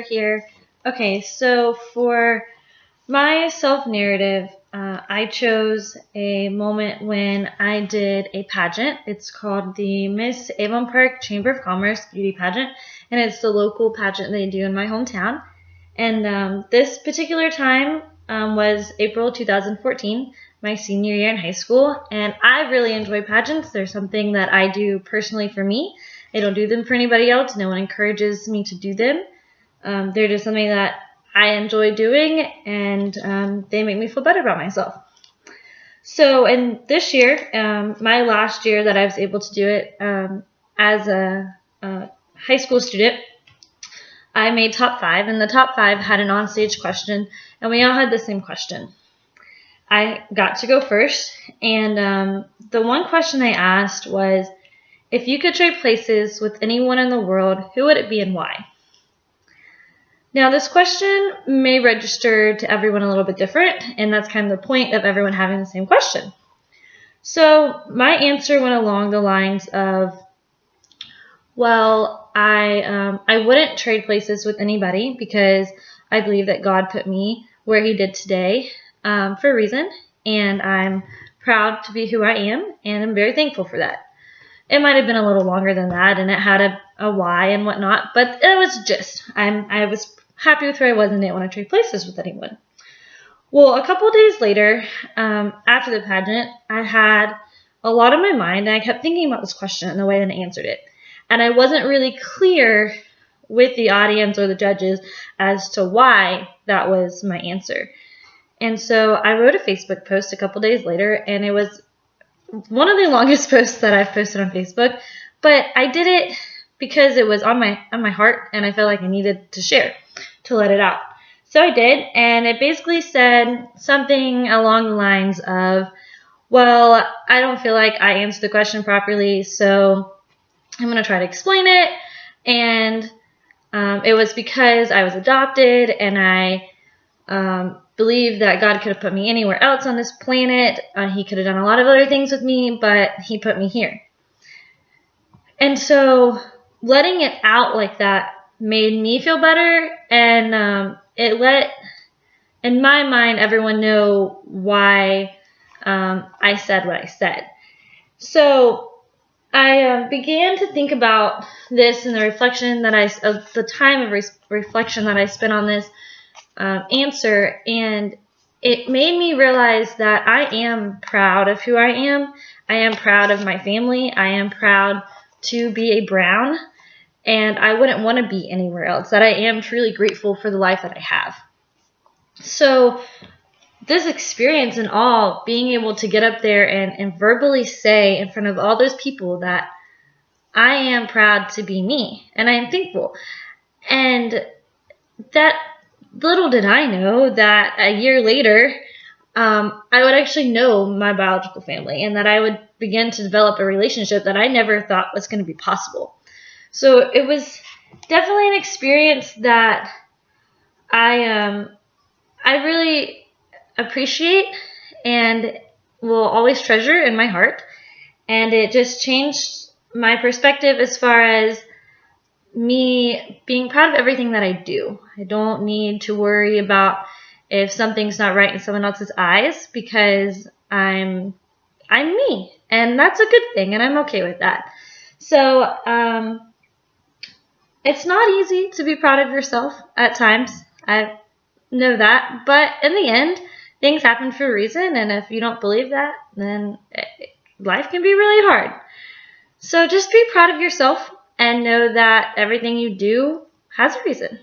share here. Okay, so for my self-narrative, I chose a moment when I did a pageant. It's called the Miss Avon Park Chamber of Commerce Beauty Pageant, and it's the local pageant they do in my hometown. And this particular time was April 2014, my senior year in high school, and I really enjoy pageants. They're something that I do personally for me. I don't do them for anybody else. No one encourages me to do them. They're just something that I enjoy doing, and they make me feel better about myself. So, in this year, my last year that I was able to do it as a high school student, I made top 5, and the top 5 had an onstage question, and we all had the same question. I got to go first, and the one question I asked was, if you could trade places with anyone in the world, who would it be and why? Now, this question may register to everyone a little bit different, and that's kind of the point of everyone having the same question. So my answer went along the lines of, well, I wouldn't trade places with anybody because I believe that God put me where He did today for a reason, and I'm proud to be who I am, and I'm very thankful for that. It might have been a little longer than that, and it had a why and whatnot, but it was just, I was happy with where I was and didn't want to trade places with anyone. Well, a couple of days later, after the pageant, I had a lot on my mind, and I kept thinking about this question and the way that I answered it. And I wasn't really clear with the audience or the judges as to why that was my answer. And so I wrote a Facebook post a couple days later, and it was one of the longest posts that I've posted on Facebook, but I did it because it was on my heart, and I felt like I needed to share, to let it out. So I did, and it basically said something along the lines of, well, I don't feel like I answered the question properly, so I'm going to try to explain it. And it was because I was adopted, and I believe that God could have put me anywhere else on this planet. He could have done a lot of other things with me, but He put me here. And so letting it out like that made me feel better, and it let, in my mind, everyone know why I said what I said. So I began to think about this and the reflection that the time of reflection that I spent on this answer, and it made me realize that I am proud of who I am. I am proud of my family. I am proud to be a Brown, and I wouldn't want to be anywhere else. That I am truly grateful for the life that I have. So this experience and all, being able to get up there and verbally say in front of all those people that I am proud to be me, and I am thankful. And that, little did I know that a year later, I would actually know my biological family, and that I would begin to develop a relationship that I never thought was going to be possible. So it was definitely an experience that I really appreciate and will always treasure in my heart. And it just changed my perspective as far as me being proud of everything that I do. I don't need to worry about if something's not right in someone else's eyes, because I'm me, and that's a good thing, and I'm okay with that. So it's not easy to be proud of yourself at times. I know that, but in the end, things happen for a reason, and if you don't believe that, then life can be really hard. So just be proud of yourself and know that everything you do has a reason.